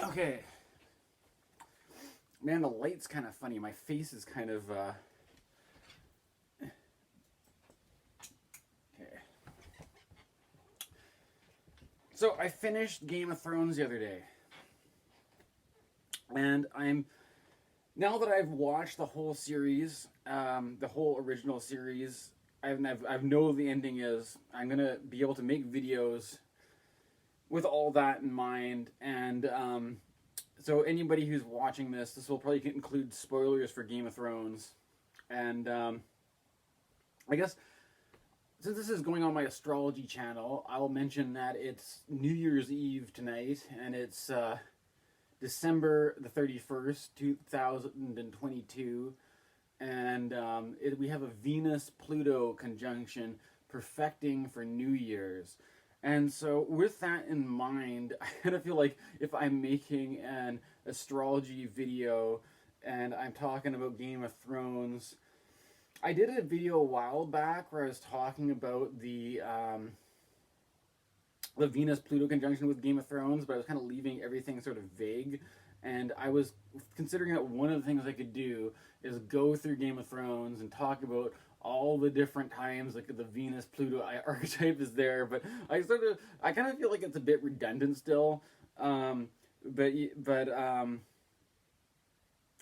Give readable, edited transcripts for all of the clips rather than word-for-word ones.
Okay. Man, the light's kind of funny. My face is kind of, okay. So, I finished Game of Thrones the other day. And now that I've watched the whole series, the whole original series, I know the ending is. I'm going to be able to make videos with all that in mind. And, so anybody who's watching this will probably include spoilers for Game of Thrones. And I guess since this is going on my astrology channel, I'll mention that it's New Year's Eve tonight, and it's December the 31st, 2022. And we have a Venus Pluto conjunction perfecting for New Year's. And so, with that in mind, I kind of feel like if I'm making an astrology video and I'm talking about Game of Thrones, I did a video a while back where I was talking about the Venus Pluto conjunction with Game of Thrones, but I was kind of leaving everything sort of vague. And I was considering that one of the things I could do is go through Game of Thrones and talk about all the different times like the Venus Pluto archetype is there, but I kind of feel like it's a bit redundant still. But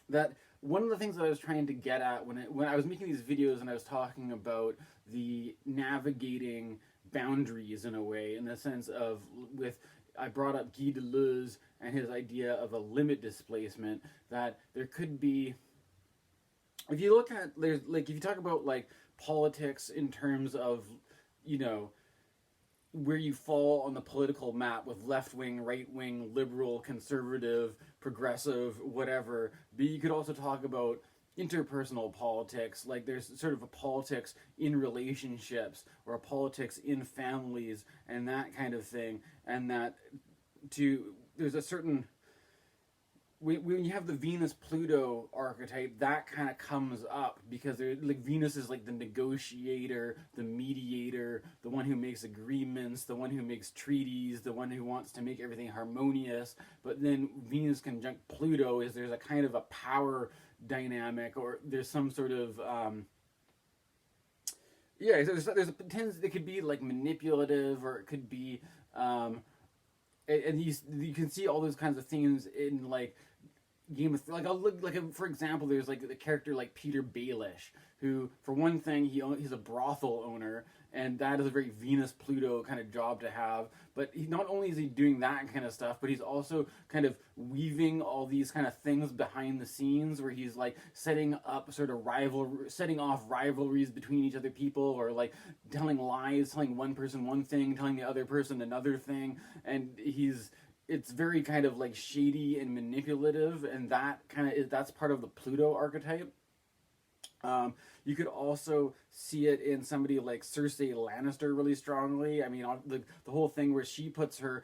that one of the things that I was trying to get at when I was making these videos and I was talking about the navigating boundaries in a way, in the sense of I brought up Guy Deleuze and his idea of a limit displacement, that there could be, if you look at, if you talk about like politics in terms of, where you fall on the political map with left wing, right wing, liberal, conservative, progressive, whatever, but you could also talk about interpersonal politics, like there's sort of a politics in relationships or a politics in families and that kind of thing, and that there's a certain, when you have the Venus Pluto archetype, that kind of comes up because Venus is like the negotiator, the mediator, the one who makes agreements, the one who makes treaties, the one who wants to make everything harmonious. But then Venus conjunct Pluto there's a kind of a power dynamic, or there's some sort of it could be like manipulative, or it could be and you can see all those kinds of themes in like Game of Thrones. For example, there's like the character like Peter Baelish, who for one thing he's a brothel owner, and that is a very Venus Pluto kind of job to have. But not only is he doing that kind of stuff, but he's also kind of weaving all these kind of things behind the scenes, where he's like setting up sort of setting off rivalries between each other people, or like telling lies, telling one person one thing, telling the other person another thing, and it's very kind of like shady and manipulative, and that's part of the Pluto archetype. You could also see it in somebody like Cersei Lannister really strongly. I mean, the whole thing where she puts the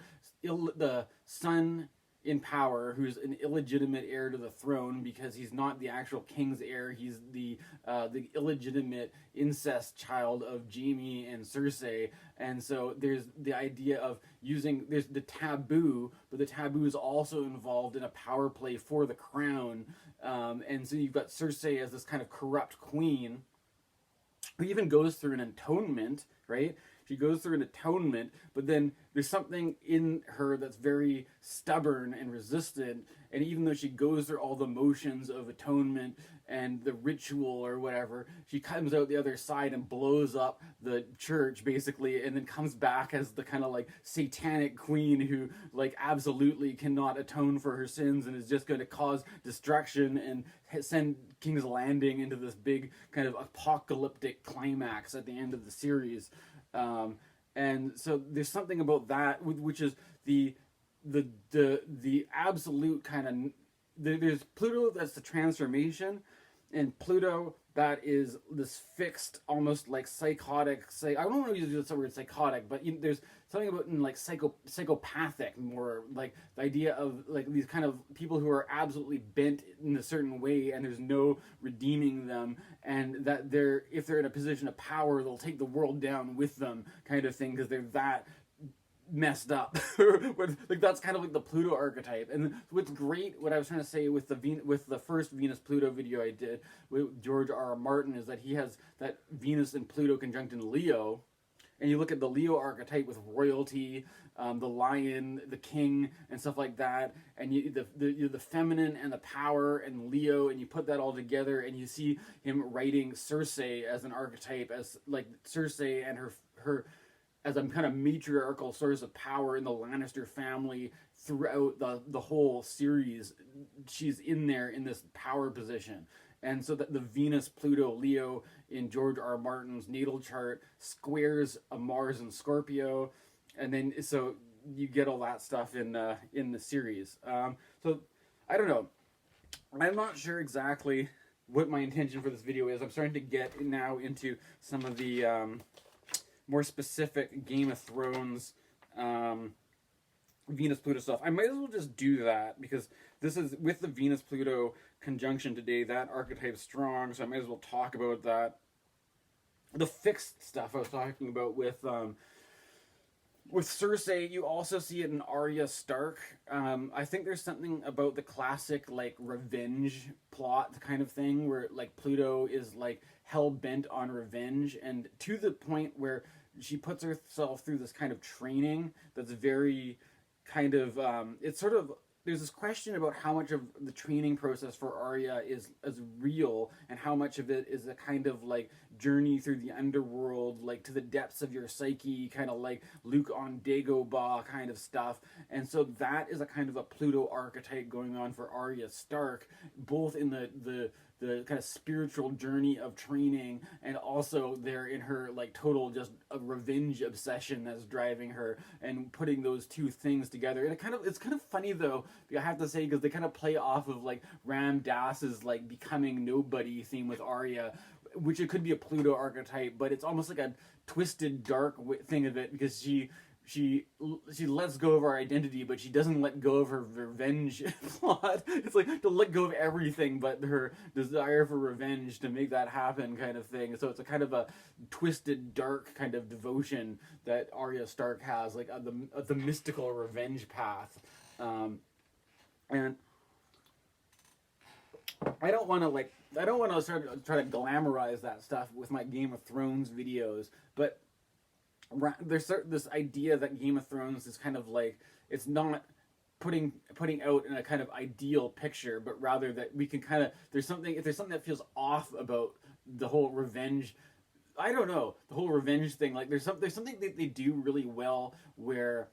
son in power, who's an illegitimate heir to the throne because he's not the actual king's heir. He's the illegitimate incest child of Jaime and Cersei. And so there's the idea of there's the taboo, but the taboo is also involved in a power play for the crown. And so you've got Cersei as this kind of corrupt queen who even goes through an atonement, right? She goes through an atonement, but then there's something in her that's very stubborn and resistant, and even though she goes through all the motions of atonement and the ritual or whatever, she comes out the other side and blows up the church, basically, and then comes back as the kind of like satanic queen who like absolutely cannot atone for her sins and is just going to cause destruction and send King's Landing into this big kind of apocalyptic climax at the end of the series. And so there's something about that, which is the absolute kind of, there's Pluto, that's the transformation, and Pluto, that is this fixed, almost like psychotic, I don't want to use the word psychotic, but there's something about in like psychopathic, more like the idea of like these kind of people who are absolutely bent in a certain way and there's no redeeming them, and that if they're in a position of power, they'll take the world down with them, kind of thing, because they're messed up. Like that's kind of like the Pluto archetype. And what's great, what I was trying to say with the first Venus Pluto video I did with George R. R. Martin, is that he has that Venus and Pluto conjunct in Leo. And you look at the Leo archetype with royalty, the lion, the king, and stuff like that, and the feminine and the power and Leo, and you put that all together, and you see him writing Circe as an archetype, as like Circe and her as a kind of matriarchal source of power in the Lannister family throughout the whole series. She's in there in this power position. And so that the Venus, Pluto, Leo in George R. R. Martin's natal chart squares a Mars and Scorpio, and then so you get all that stuff in the series. So I don't know. I'm not sure exactly what my intention for this video is. I'm starting to get now into some of the more specific Game of Thrones Venus Pluto stuff. I might as well just do that because this is with the Venus Pluto conjunction today. That archetype's strong, so I might as well talk about that. The fixed stuff I was talking about with Circe, you also see it in Arya Stark. I think there's something about the classic like revenge plot kind of thing where like Pluto is like hell bent on revenge, and to the point where she puts herself through this kind of training that's very kind of it's sort of, there's this question about how much of the training process for Arya is real and how much of it is a kind of like journey through the underworld, like to the depths of your psyche, kind of like Luke on Dagobah kind of stuff. And so that is a kind of a Pluto archetype going on for Arya Stark, both in the kind of spiritual journey of training, and also there in her like total just a revenge obsession that's driving her, and putting those two things together. And it's kind of funny though, I have to say, because they kind of play off of like Ram Dass's like becoming nobody theme with Arya, which it could be a Pluto archetype, but it's almost like a twisted dark thing of it, because she lets go of her identity, but she doesn't let go of her revenge plot. It's like to let go of everything but her desire for revenge to make that happen kind of thing. So it's a kind of a twisted, dark kind of devotion that Arya Stark has, like the mystical revenge path. And I don't want to try to glamorize that stuff with my Game of Thrones videos, but there's this idea that Game of Thrones is kind of like, it's not putting out in a kind of ideal picture, but rather that we can kind of, if there's something that feels off about the whole revenge, I don't know, the whole revenge thing, like there's something that they do really well, where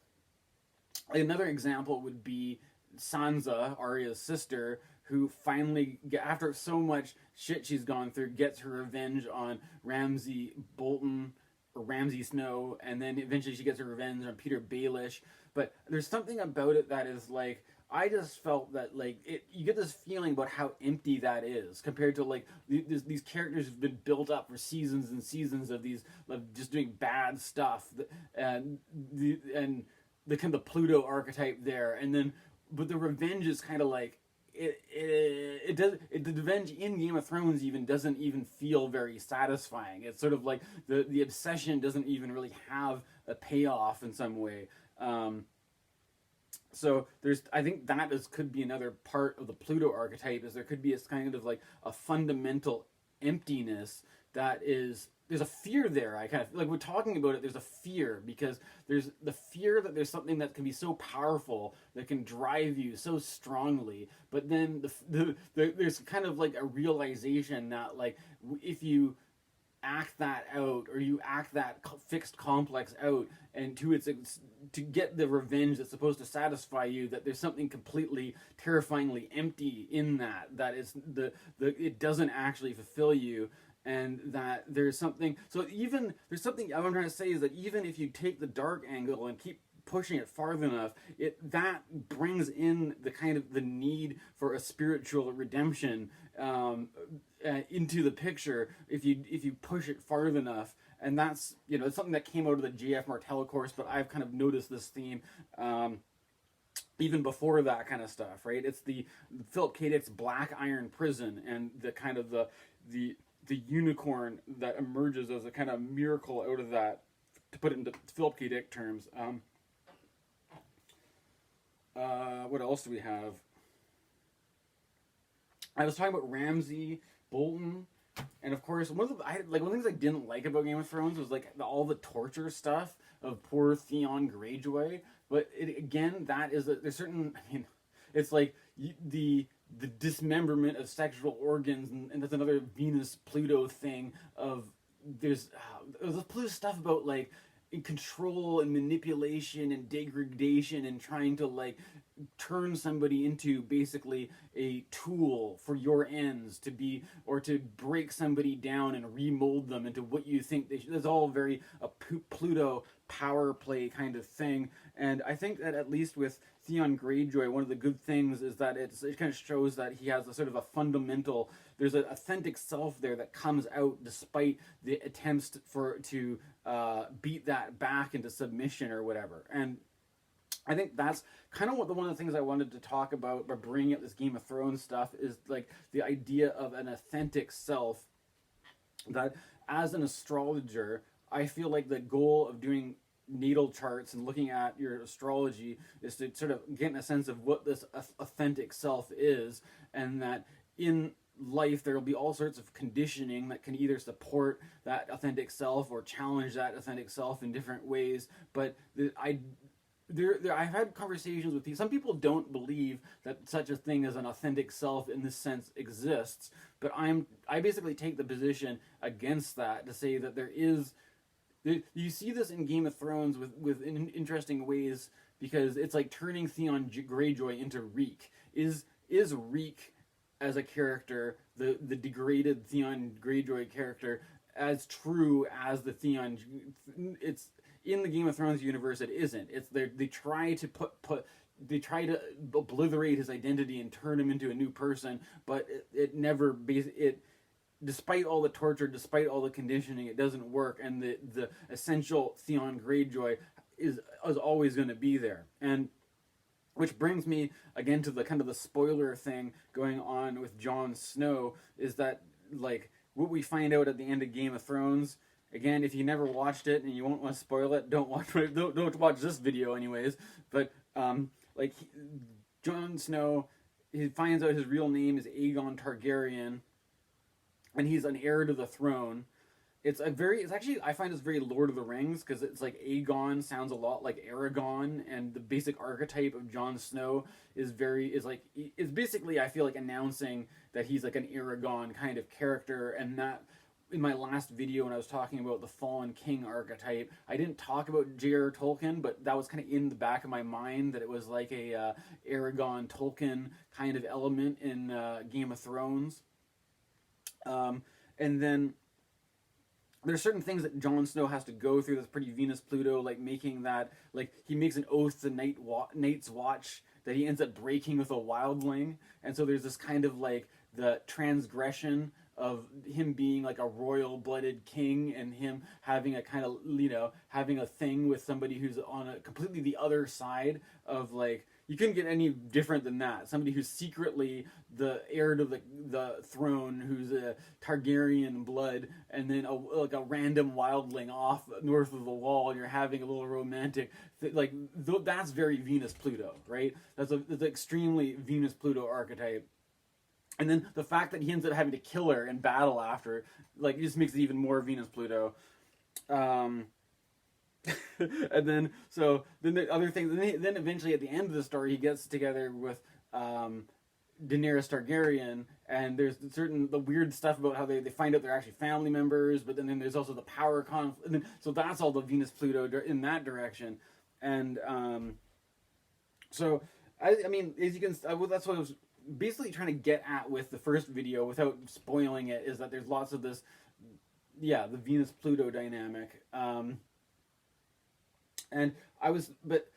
another example would be Sansa, Arya's sister, who finally, after so much shit she's gone through, gets her revenge on Ramsay Bolton, or Ramsay Snow, and then eventually she gets her revenge on Peter Baelish. But there's something about it that is like, I just felt that like you get this feeling about how empty that is compared to like these characters who've been built up for seasons and seasons of just doing bad stuff, and the kind of Pluto archetype there, and then but the revenge is kind of like, the revenge in Game of Thrones even doesn't even feel very satisfying. It's sort of like the obsession doesn't even really have a payoff in some way. So I think that could be another part of the Pluto archetype, is there could be a kind of like a fundamental emptiness that is, there's a fear there. I kind of like, we're talking about it, there's a fear, because there's the fear that there's something that can be so powerful that can drive you so strongly, but then there's kind of like a realization that like if you act that out, or you act that fixed complex out, and to get the revenge that's supposed to satisfy you, that there's something completely terrifyingly empty in that is it doesn't actually fulfill you. And that there's something, so even there's something I'm trying to say is that even if you take the dark angle and keep pushing it farther enough, that brings in the kind of the need for a spiritual redemption into the picture if you push it farther enough. And that's, it's something that came out of the GRR Martin course, but I've kind of noticed this theme even before that kind of stuff, right? It's the Philip K. Dick's Black Iron Prison, and the kind of the unicorn that emerges as a kind of miracle out of that, to put it into Philip K. Dick terms. What else do we have? I was talking about Ramsay Bolton, and of course, one of the things I didn't like about Game of Thrones was like all the torture stuff of poor Theon Greyjoy. But again, that is there's certain. I mean, it's like the dismemberment of sexual organs, and that's another Venus Pluto thing. Of there's Pluto stuff about like control and manipulation and degradation and trying to like turn somebody into basically a tool for your ends to be, or to break somebody down and remold them into what you think they should. It's all very a Pluto power play kind of thing. And I think that at least with Theon Greyjoy, one of the good things is that it kind of shows that he has a sort of a fundamental, there's an authentic self there that comes out despite the attempts to beat that back into submission or whatever. And I think that's kind of one of the things I wanted to talk about by bringing up this Game of Thrones stuff, is like the idea of an authentic self. That as an astrologer, I feel like the goal of doing natal charts and looking at your astrology is to sort of get a sense of what this authentic self is, and that in life there will be all sorts of conditioning that can either support that authentic self or challenge that authentic self in different ways. But I've had conversations with people. Some people don't believe that such a thing as an authentic self in this sense exists, but I basically take the position against that, to say that there is. You see this in Game of Thrones with interesting ways, because it's like turning Theon Greyjoy into Reek. Is Reek as a character, the degraded Theon Greyjoy character, as true as the Theon? It's in the Game of Thrones universe. It isn't. It's they try to obliterate his identity and turn him into a new person, but it never despite all the torture, despite all the conditioning, it doesn't work, and the essential Theon Greyjoy is always going to be there. And which brings me again to the kind of the spoiler thing going on with Jon Snow, is that like what we find out at the end of Game of Thrones. Again, if you never watched it and you won't want to spoil it, don't watch this video anyways. But like Jon Snow, he finds out his real name is Aegon Targaryen, and he's an heir to the throne. It's actually, I find it's very Lord of the Rings, because it's like Aegon sounds a lot like Aragon, and the basic archetype of Jon Snow is basically, I feel like, announcing that he's like an Aragon kind of character. And that in my last video when I was talking about the Fallen King archetype, I didn't talk about J.R.R. Tolkien, but that was kind of in the back of my mind, that it was like a Aragon Tolkien kind of element in Game of Thrones. And then there's certain things that Jon Snow has to go through that's pretty Venus Pluto, like making that, like he makes an oath to Night's Watch that he ends up breaking with a wildling. And so there's this kind of like the transgression of him being like a royal blooded king, and him having a kind of, having a thing with somebody who's on a completely the other side of, like, you couldn't get any different than that. Somebody who's secretly the heir to the throne, who's a Targaryen blood, and then a random wildling off north of the wall. You're having a little romantic, that's very Venus Pluto, right? That's an extremely Venus Pluto archetype. And then the fact that he ends up having to kill her in battle after, like, it just makes it even more Venus Pluto. And then the other thing, then eventually at the end of the story, he gets together with Daenerys Targaryen, and there's the weird stuff about how they find out they're actually family members, but then there's also the power conflict, and then, so that's all the Venus Pluto in that direction. And so I mean, as you can, that's what I was basically trying to get at with the first video without spoiling it, is that there's lots of this, the Venus Pluto dynamic. But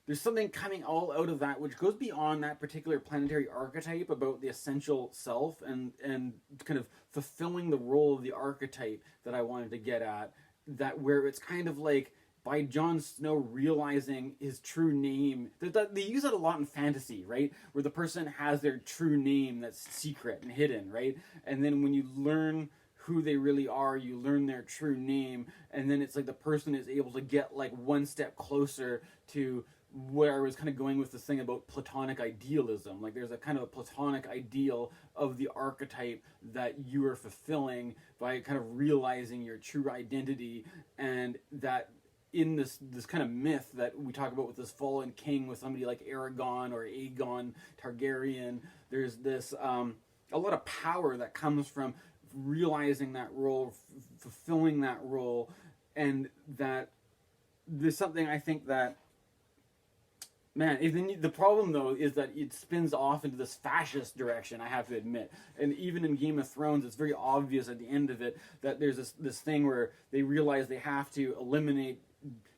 there's something coming all out of that which goes beyond that particular planetary archetype about the essential self and kind of fulfilling the role of the archetype that I wanted to get at, that where it's kind of like by Jon Snow realizing his true name. They use that a lot in fantasy, right? Where the person has their true name that's secret and hidden, right? And then when you learn who they really are, you learn their true name, and then it's like the person is able to get like one step closer to where I was kind of going with this thing about Platonic idealism. Like there's a kind of a Platonic ideal of the archetype that you are fulfilling by kind of realizing your true identity, and that in this kind of myth that we talk about with this fallen king, with somebody like Aragon or Aegon Targaryen, there's this a lot of power that comes from realizing that role, fulfilling that role, and that there's something I think that, man, the problem though is that it spins off into this fascist direction, I have to admit. And even in Game of Thrones, it's very obvious at the end of it that there's this thing where they realize they have to eliminate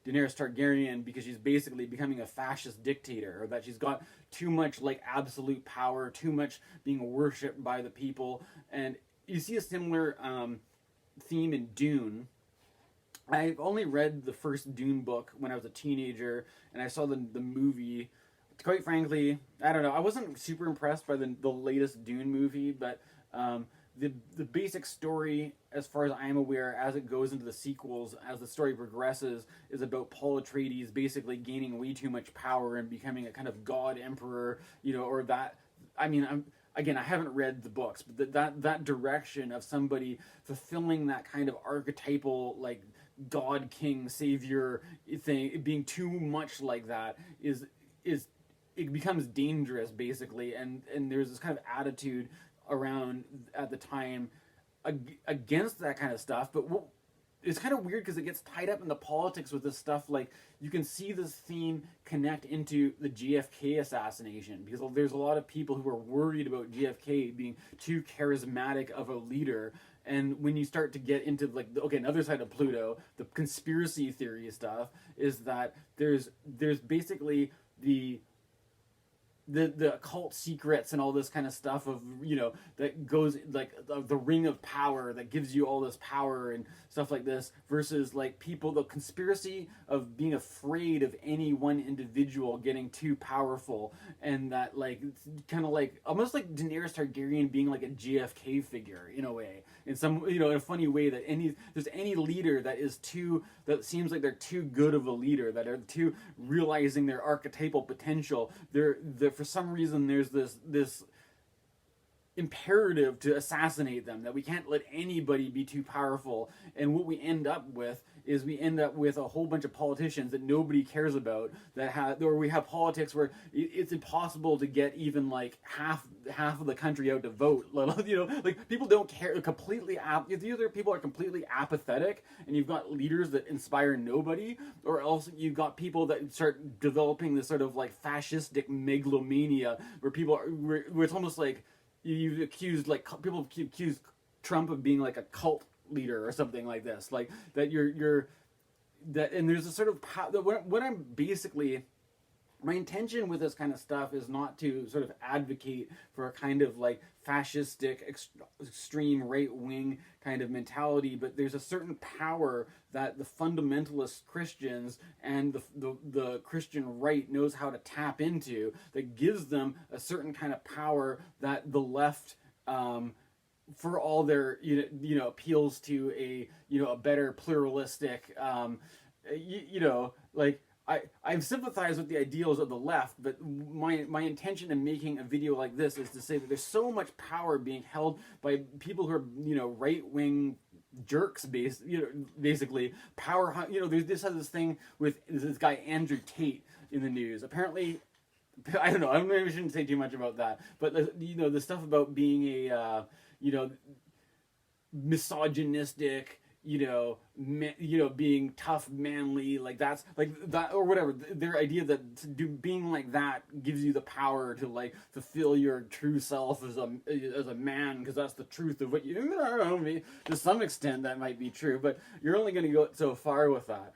Daenerys Targaryen because she's basically becoming a fascist dictator, or that she's got too much like absolute power, too much being worshipped by the people. And you see a similar theme in Dune. I've only read the first Dune book when I was a teenager, and I saw the movie. Quite frankly, I don't know. I wasn't super impressed by the latest Dune movie, but the basic story, as far as I'm aware, as it goes into the sequels, as the story progresses, is about Paul Atreides basically gaining way too much power and becoming a kind of god emperor, or that. I mean, again, I haven't read the books, but that direction of somebody fulfilling that kind of archetypal, like, God, king, savior thing, being too much like that is it becomes dangerous, basically. And there's this kind of attitude around at the time against that kind of stuff. But it's kind of weird because it gets tied up in the politics with this stuff. Like, you can see this theme connect into the JFK assassination, because there's a lot of people who are worried about JFK being too charismatic of a leader. And when you start to get into, like, another side of Pluto, the conspiracy theory stuff, is that there's basically the occult secrets and all this kind of stuff of, that goes, like, the ring of power that gives you all this power and stuff like this, versus, like, the conspiracy of being afraid of any one individual getting too powerful, and that, like, kind of like almost like Daenerys Targaryen being like a JFK figure in a way, in some, in a funny way, that there's any leader that seems like they're too good of a leader, that are too realizing their archetypal potential, they're for some reason there's this imperative to assassinate them, that we can't let anybody be too powerful. And what we end up with is a whole bunch of politicians that nobody cares about, or we have politics where it's impossible to get even like half of the country out to vote. Like, people don't care, completely either people are completely apathetic and you've got leaders that inspire nobody, or else you've got people that start developing this sort of like fascistic megalomania where it's almost like you've accused, like, people accuse Trump of being like a cult leader or something like this, like that you're that. And there's a sort of what I'm basically, my intention with this kind of stuff is not to sort of advocate for a kind of like fascistic, extreme right-wing kind of mentality, but there's a certain power that the fundamentalist Christians and the Christian right knows how to tap into, that gives them a certain kind of power that the left, for all their appeals to a better pluralistic, like, I've sympathized with the ideals of the left, but my intention in making a video like this is to say that there's so much power being held by people who are right-wing jerks, basically power. There's this thing with this guy Andrew Tate in the news. Apparently, I don't know. I maybe shouldn't say too much about that, but the stuff about being a misogynistic, being tough, manly, like that's like that, or whatever. Their idea that being like that gives you the power to like fulfill your true self as a man, because that's the truth of what you. I don't know, to some extent that might be true, but you're only going to go so far with that.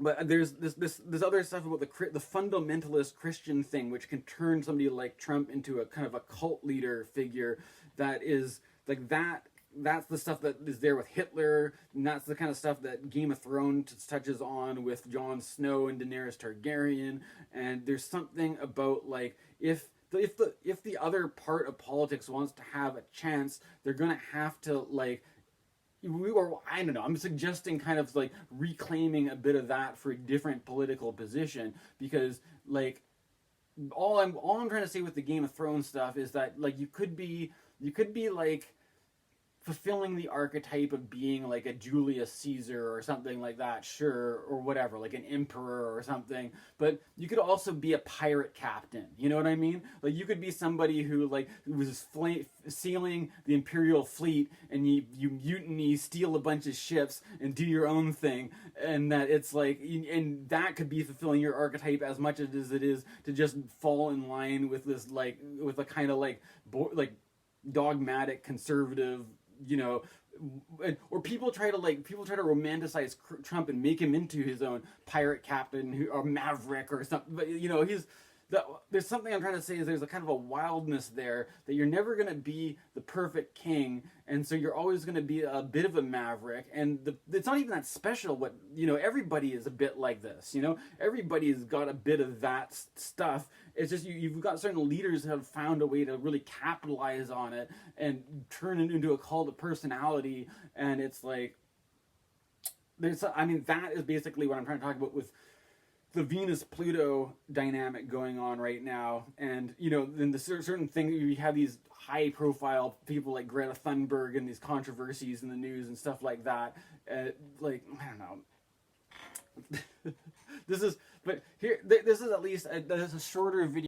But there's this other stuff about the fundamentalist Christian thing, which can turn somebody like Trump into a kind of a cult leader figure that is like that. That's the stuff that is there with Hitler, and that's the kind of stuff that Game of Thrones touches on with Jon Snow and Daenerys Targaryen. And there's something about, like, if the other part of politics wants to have a chance, they're gonna have to, like, or I don't know, I'm suggesting kind of like reclaiming a bit of that for a different political position, because like all I'm trying to say with the Game of Thrones stuff is that like you could be like fulfilling the archetype of being like a Julius Caesar or something like that, sure, or whatever, like an emperor or something. But you could also be a pirate captain. You know what I mean? Like you could be somebody who like was sailing the Imperial fleet, and you mutiny, steal a bunch of ships, and do your own thing. And that it's like, and that could be fulfilling your archetype as much as it is to just fall in line with this like with a kind of like dogmatic conservative, you know, or people try to romanticize Trump and make him into his own pirate captain or maverick or something. But you know, there's something I'm trying to say is there's a kind of a wildness there that you're never going to be the perfect king, and so you're always going to be a bit of a maverick. And it's not even that special. What, you know, everybody is a bit like this. You know, everybody's got a bit of that stuff. It's just you've got certain leaders that have found a way to really capitalize on it and turn it into a cult of personality. And it's like that is basically what I'm trying to talk about with the Venus Pluto dynamic going on right now. And you know, then the certain thing, you have these high profile people like Greta Thunberg and these controversies in the news and stuff like that. Like, I don't know. This is at least a shorter video.